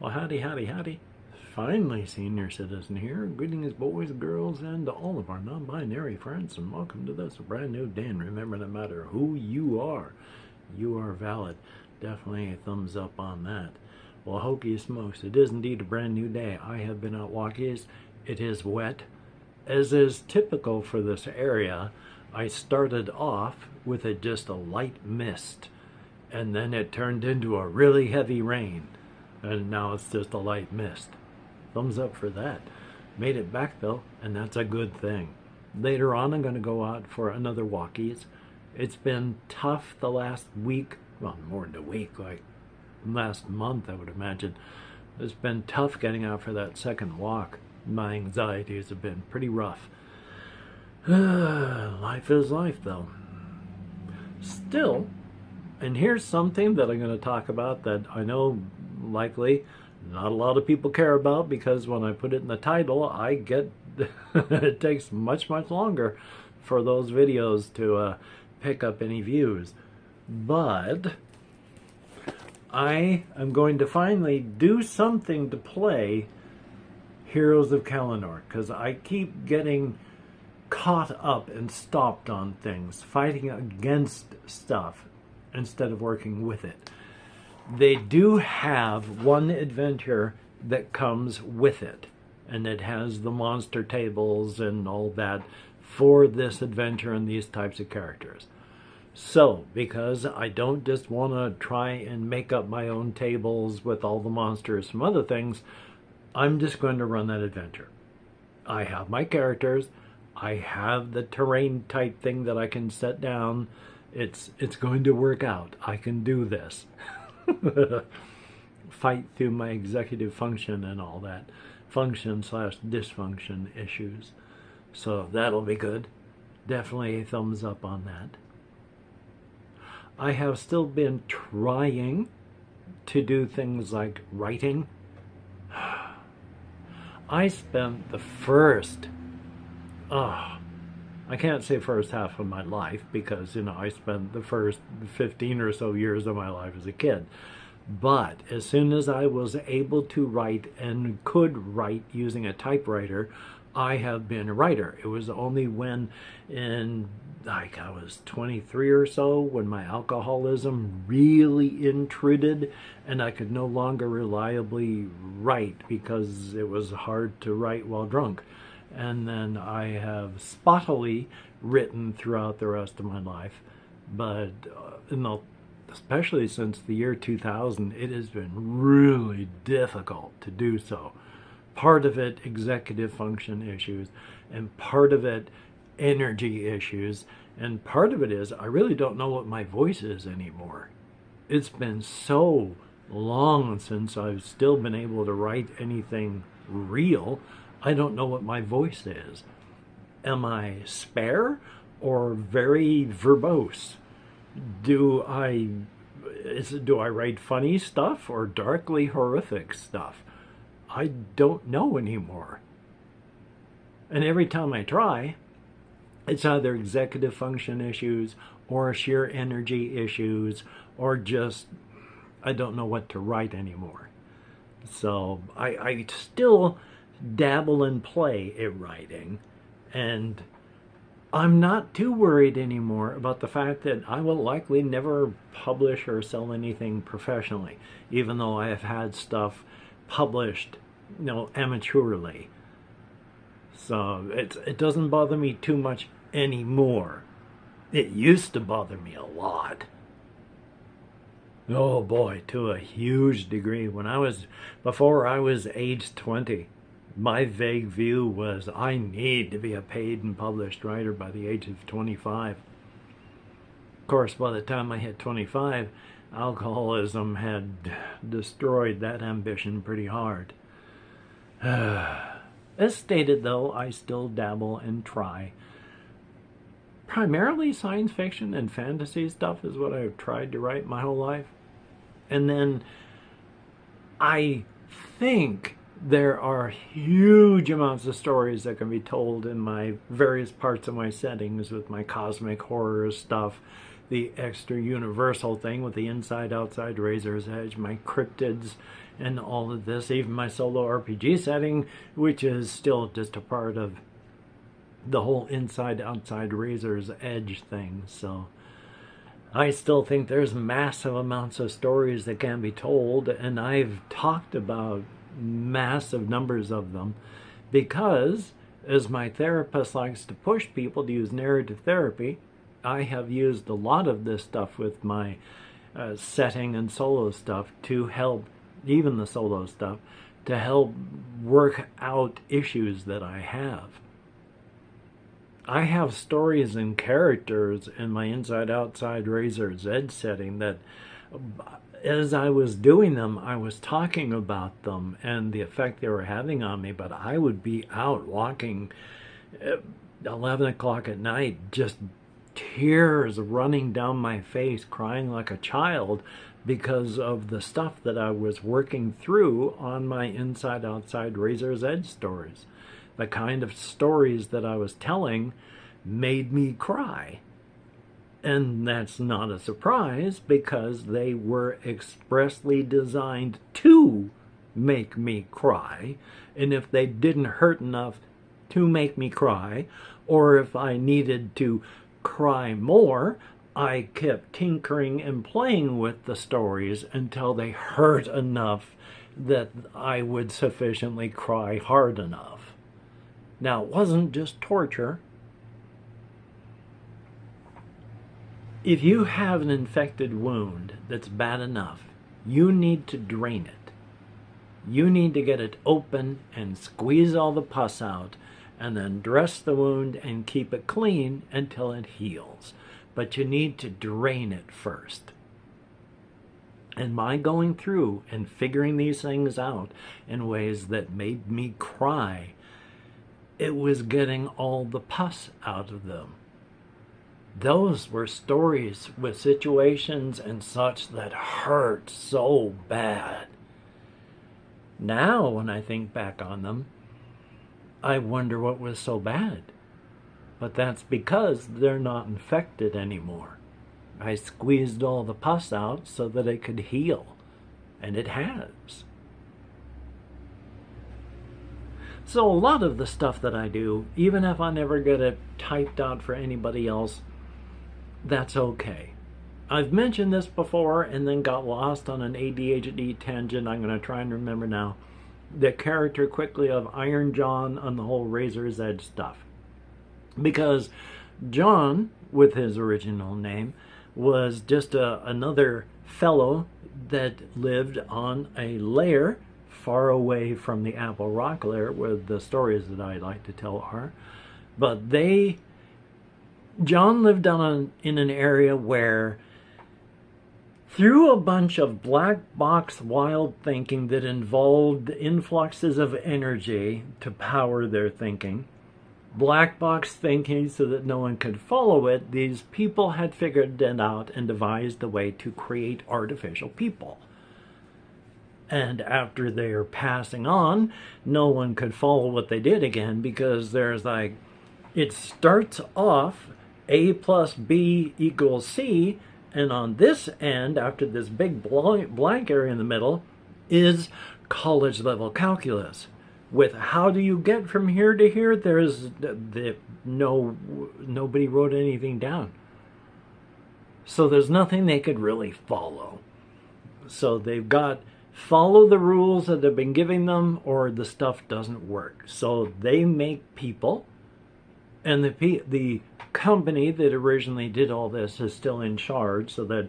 Well, howdy, howdy, howdy. Finally, senior citizen here. Greetings, boys, girls, and to all of our non-binary friends, and welcome to this brand new day. And remember, no matter who you are valid. Definitely a thumbs up on that. Well, hokey smokes, it is indeed a brand new day. I have been out walkies. It is wet. As is typical for this area, I started off with just a light mist, and then it turned into a really heavy rain. And now it's just a light mist. Thumbs up for that. Made it back though, and that's a good thing. Later on, I'm going to go out for another walkies. It's been tough the last week, well, more than a week, like last month, I would imagine. It's been tough getting out for that second walk. My anxieties have been pretty rough. Life is life though. Still, and here's something that I'm going to talk about that I know likely not a lot of people care about, because when I put it in the title, I get it takes much longer for those videos to pick up any views. But I am going to finally do something to play Heroes of Qalanor, because I keep getting caught up and stopped on things, fighting against stuff instead of working with it. They do have one adventure that comes with it, and it has the monster tables and all that for this adventure and these types of characters. So, because I don't just want to try and make up my own tables with all the monsters from other things, I'm just going to run that adventure. I have my characters, I have the terrain type thing that I can set down. It's going to work out. I can do this. Fight through my executive function and all that function/dysfunction issues. So that'll be good. Definitely a thumbs up on that. I have still been trying to do things like writing. I spent the first, I can't say first half of my life, because, you know, I spent the first 15 or so years of my life as a kid. But as soon as I was able to write and could write using a typewriter, I have been a writer. It was only when I was 23 or so, when my alcoholism really intruded and I could no longer reliably write because it was hard to write while drunk. And then I have spottily written throughout the rest of my life, but especially since the year 2000, it has been really difficult to do so. Part of it executive function issues, and part of it energy issues, and part of it is I really don't know what my voice is anymore. It's been so long since I've still been able to write anything real. I don't know what my voice is. Am I spare or very verbose? Do I write funny stuff or darkly horrific stuff? I don't know anymore. And every time I try, it's either executive function issues or sheer energy issues, or just I don't know what to write anymore. So I still dabble and play at writing, and I'm not too worried anymore about the fact that I will likely never publish or sell anything professionally, even though I have had stuff published, you know, amateurly. So it doesn't bother me too much anymore. It used to bother me a lot. Oh boy, to a huge degree. Before I was age 20, my vague view was I need to be a paid and published writer by the age of 25. Of course, by the time I hit 25, alcoholism had destroyed that ambition pretty hard. As stated, though, I still dabble and try. Primarily science fiction and fantasy stuff is what I've tried to write my whole life. And then I think there are huge amounts of stories that can be told in my various parts of my settings with my cosmic horror stuff, the extra universal thing with the inside outside razor's edge, my cryptids and all of this, even my solo RPG setting, which is still just a part of the whole inside outside razor's edge thing. So I still think there's massive amounts of stories that can be told, and I've talked about massive numbers of them because, as my therapist likes to push people to use narrative therapy, I have used a lot of this stuff with my setting and solo stuff to help, even the solo stuff, to help work out issues that I have. I have stories and characters in my inside-outside razor's edge setting that, as I was doing them, I was talking about them and the effect they were having on me, but I would be out walking at 11 o'clock at night, just tears running down my face, crying like a child because of the stuff that I was working through on my inside-outside razor's edge stories. The kind of stories that I was telling made me cry. And that's not a surprise because they were expressly designed to make me cry. And if they didn't hurt enough to make me cry, or if I needed to cry more, I kept tinkering and playing with the stories until they hurt enough that I would sufficiently cry hard enough. Now, it wasn't just torture. If you have an infected wound that's bad enough, you need to drain it. You need to get it open and squeeze all the pus out, and then dress the wound and keep it clean until it heals. But you need to drain it first. And my going through and figuring these things out in ways that made me cry, it was getting all the pus out of them. Those were stories with situations and such that hurt so bad. Now, when I think back on them, I wonder what was so bad. But that's because they're not infected anymore. I squeezed all the pus out so that it could heal, and it has. So a lot of the stuff that I do, even if I never get it typed out for anybody else, that's okay. I've mentioned this before and then got lost on an ADHD tangent. I'm going to try and remember now. The character quickly of Iron John on the whole Razor's Edge stuff. Because John, with his original name, was just another fellow that lived on a lair far away from the Apple Rock lair, where the stories that I like to tell are. But John lived in an area where, through a bunch of black box wild thinking that involved influxes of energy to power their thinking, black box thinking so that no one could follow it, these people had figured it out and devised a way to create artificial people. And after they're passing on, no one could follow what they did again, because there's like, it starts off A plus B equals C, and on this end, after this big blank area in the middle, is college level calculus. With how do you get from here to here, there's nobody wrote anything down. So there's nothing they could really follow. So they've got follow the rules that have been giving them, or the stuff doesn't work. So they make people, and the company that originally did all this is still in charge, so that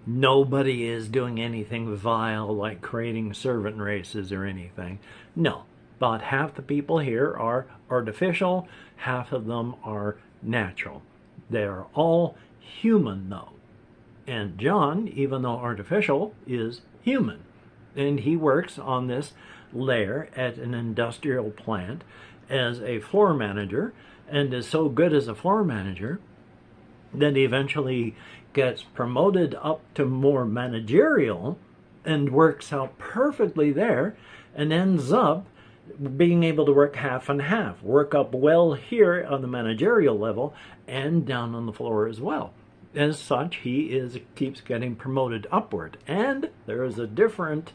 nobody is doing anything vile like creating servant races or anything. No, about half the people here are artificial, half of them are natural. They're all human though. And John, even though artificial, is human. And he works on this lair at an industrial plant as a floor manager, and is so good as a floor manager that he eventually gets promoted up to more managerial and works out perfectly there, and ends up being able to work half and half, work up well here on the managerial level and down on the floor as well. as such, he keeps getting promoted upward. And there is a different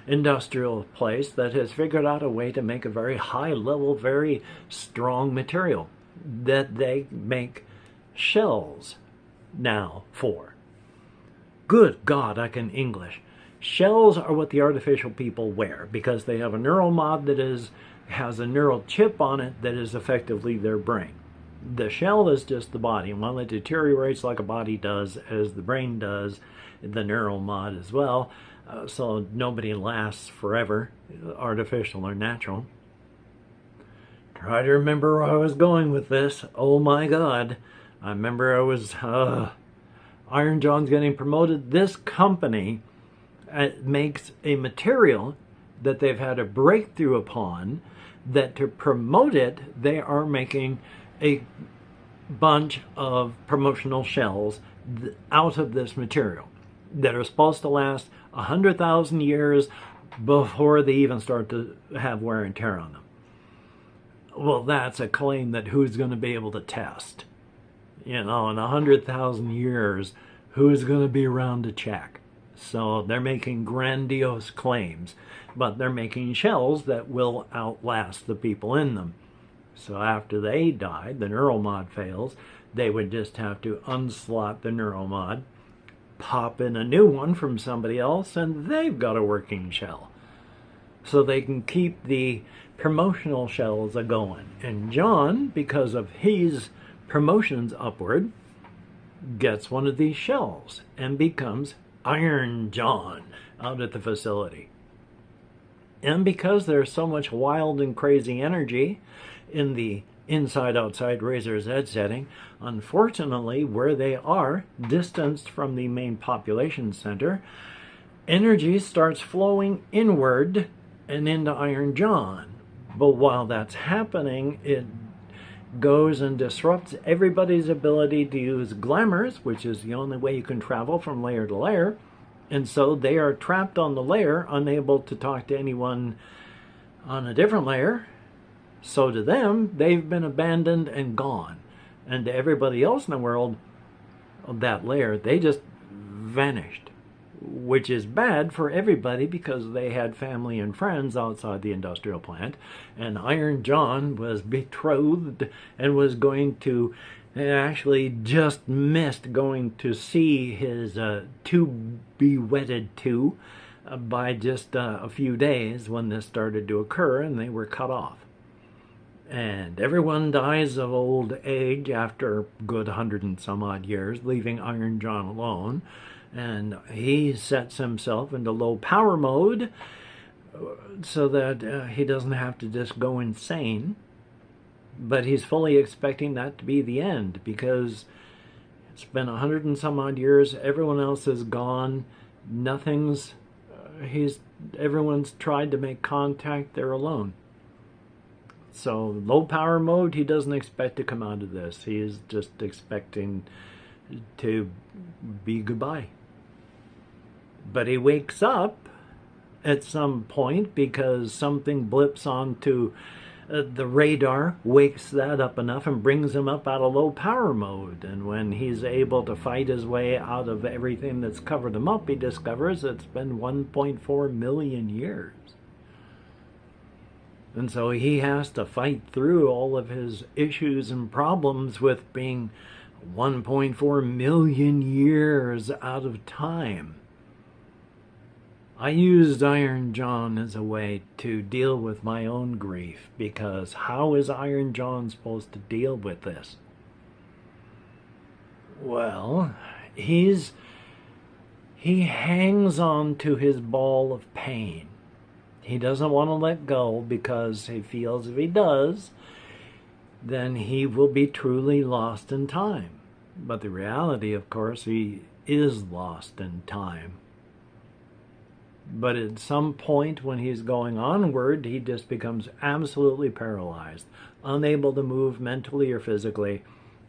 industrial place that has figured out a way to make a very high level, very strong material that they make shells now for. Good God, I can English. Shells are what the artificial people wear because they have a neural mod that has a neural chip on it that is effectively their brain. The shell is just the body, and while it deteriorates like a body does, as the brain does, the neural mod as well, so nobody lasts forever, artificial or natural. Try to remember where I was going with this. Oh my God. I remember I was, Iron John's getting promoted. This company makes a material that they've had a breakthrough upon, that to promote it, they are making a bunch of promotional shells out of this material that are supposed to last 100,000 years before they even start to have wear and tear on them. Well, that's a claim that who's going to be able to test? You know, in 100,000 years, who's going to be around to check? So they're making grandiose claims, but they're making shells that will outlast the people in them. So after they died, the neural mod fails, they would just have to unslot the neural mod, pop in a new one from somebody else, and they've got a working shell. So they can keep the promotional shells a-going. And John, because of his promotions upward, gets one of these shells and becomes Iron John out at the facility. And because there's so much wild and crazy energy in the inside-outside Razor's Edge setting, unfortunately, where they are distanced from the main population center, energy starts flowing inward and into Iron John. But while that's happening, it goes and disrupts everybody's ability to use glamours, which is the only way you can travel from layer to layer. And so they are trapped on the layer, unable to talk to anyone on a different layer. So to them, they've been abandoned and gone. And to everybody else in the world of that layer, they just vanished. Which is bad for everybody because they had family and friends outside the industrial plant. And Iron John was betrothed and was going to, actually just missed going to see his to-be wedded to by just a few days when this started to occur, and they were cut off. And everyone dies of old age after a good 100 and some odd years, leaving Iron John alone. And he sets himself into low power mode so that he doesn't have to just go insane. But he's fully expecting that to be the end because it's been 100 and some odd years. Everyone else is gone. Everyone's tried to make contact. They're alone. So low power mode, he doesn't expect to come out of this. He is just expecting to be goodbye. But he wakes up at some point because something blips onto the radar, wakes that up enough and brings him up out of low power mode. And when he's able to fight his way out of everything that's covered him up, he discovers it's been 1.4 million years. And so he has to fight through all of his issues and problems with being 1.4 million years out of time. I used Iron John as a way to deal with my own grief, because how is Iron John supposed to deal with this? Well, he hangs on to his ball of pain. He doesn't want to let go because he feels if he does, then he will be truly lost in time. But the reality, of course, he is lost in time. But at some point when he's going onward, he just becomes absolutely paralyzed, unable to move mentally or physically,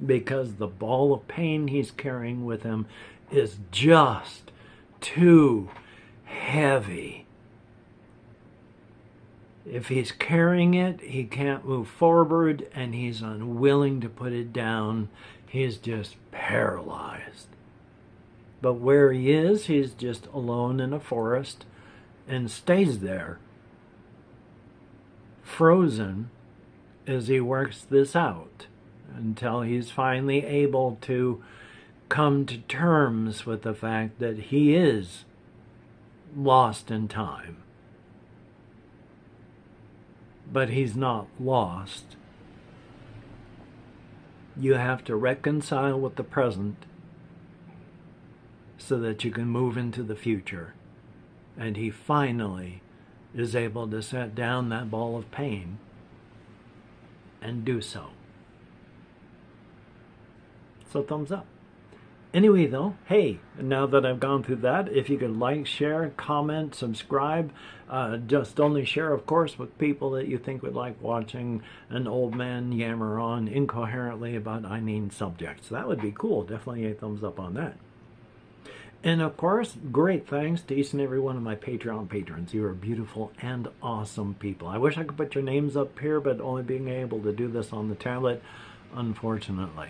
because the ball of pain he's carrying with him is just too heavy. If he's carrying it, he can't move forward, and he's unwilling to put it down. He's just paralyzed. But where he is, he's just alone in a forest and stays there, frozen, as he works this out until he's finally able to come to terms with the fact that he is lost in time. But he's not lost. You have to reconcile with the present so that you can move into the future. And he finally is able to set down that ball of pain and do so. So thumbs up. Anyway, though, hey, now that I've gone through that, if you could like, share, comment, subscribe, just only share, of course, with people that you think would like watching an old man yammer on incoherently about inane subjects. That would be cool. Definitely a thumbs up on that. And, of course, great thanks to each and every one of my Patreon patrons. You are beautiful and awesome people. I wish I could put your names up here, but only being able to do this on the tablet, unfortunately.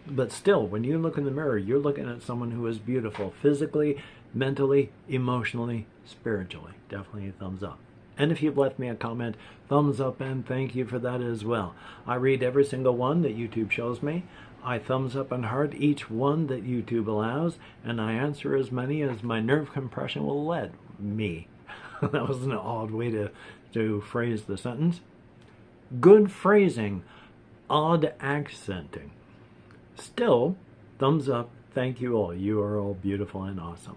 But still, when you look in the mirror, you're looking at someone who is beautiful physically, mentally, emotionally, spiritually. Definitely a thumbs up. And if you've left me a comment, thumbs up and thank you for that as well. I read every single one that YouTube shows me. I thumbs up and heart each one that YouTube allows, and I answer as many as my nerve compression will let me. That was an odd way to phrase the sentence. Good phrasing, odd accenting. Still, thumbs up. Thank you all. You are all beautiful and awesome.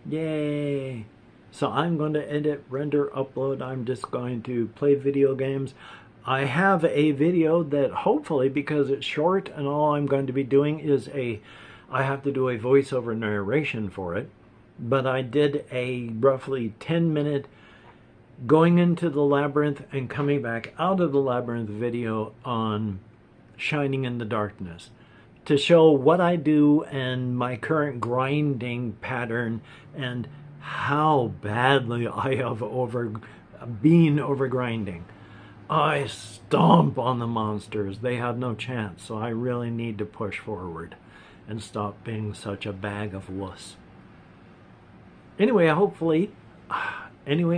Yay! So I'm going to edit, render, upload. I'm just going to play video games. I have a video that hopefully, because it's short and all I'm going to be doing is I have to do a voiceover narration for it. But I did a roughly 10-minute going into the labyrinth and coming back out of the labyrinth video on Shining in the Darkness, to show what I do and my current grinding pattern and how badly I have been over grinding. I stomp on the monsters. They have no chance, so I really need to push forward and stop being such a bag of wuss. Anyway, hopefully you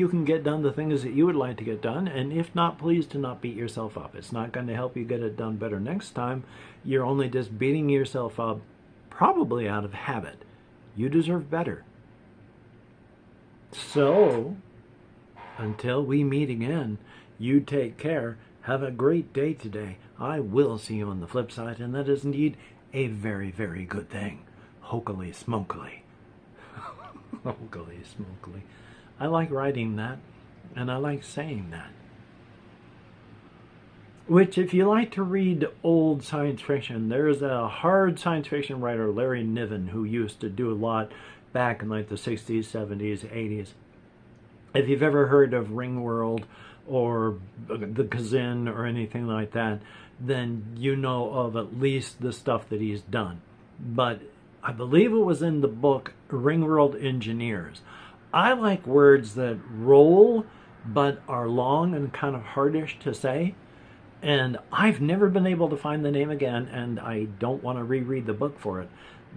can get done the things that you would like to get done, and if not, please do not beat yourself up. It's not going to help you get it done better next time. You're only just beating yourself up, probably out of habit. You deserve better. So, until we meet again, you take care. Have a great day today. I will see you on the flip side, and that is indeed a very, very good thing. Hokily smokily. Hokily smokily. I like writing that, and I like saying that. Which, if you like to read old science fiction, there's a hard science fiction writer, Larry Niven, who used to do a lot back in like the 60s, 70s, 80s. If you've ever heard of Ringworld or the Kazin or anything like that, then you know of at least the stuff that he's done. But I believe it was in the book Ringworld Engineers. I like words that roll but are long and kind of hardish to say. And I've never been able to find the name again, and I don't want to reread the book for it.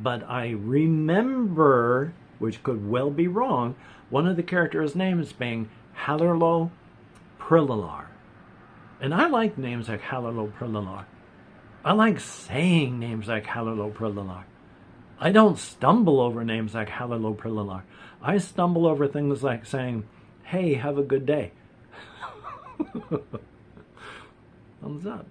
But I remember, which could well be wrong, one of the characters' names being Hallerlo Prillalar. And I like names like Hallerlo Prillalar. I like saying names like Hallerlo Prillalar. I don't stumble over names like Hallerlo Prillalar. I stumble over things like saying, hey, have a good day. Thumbs up.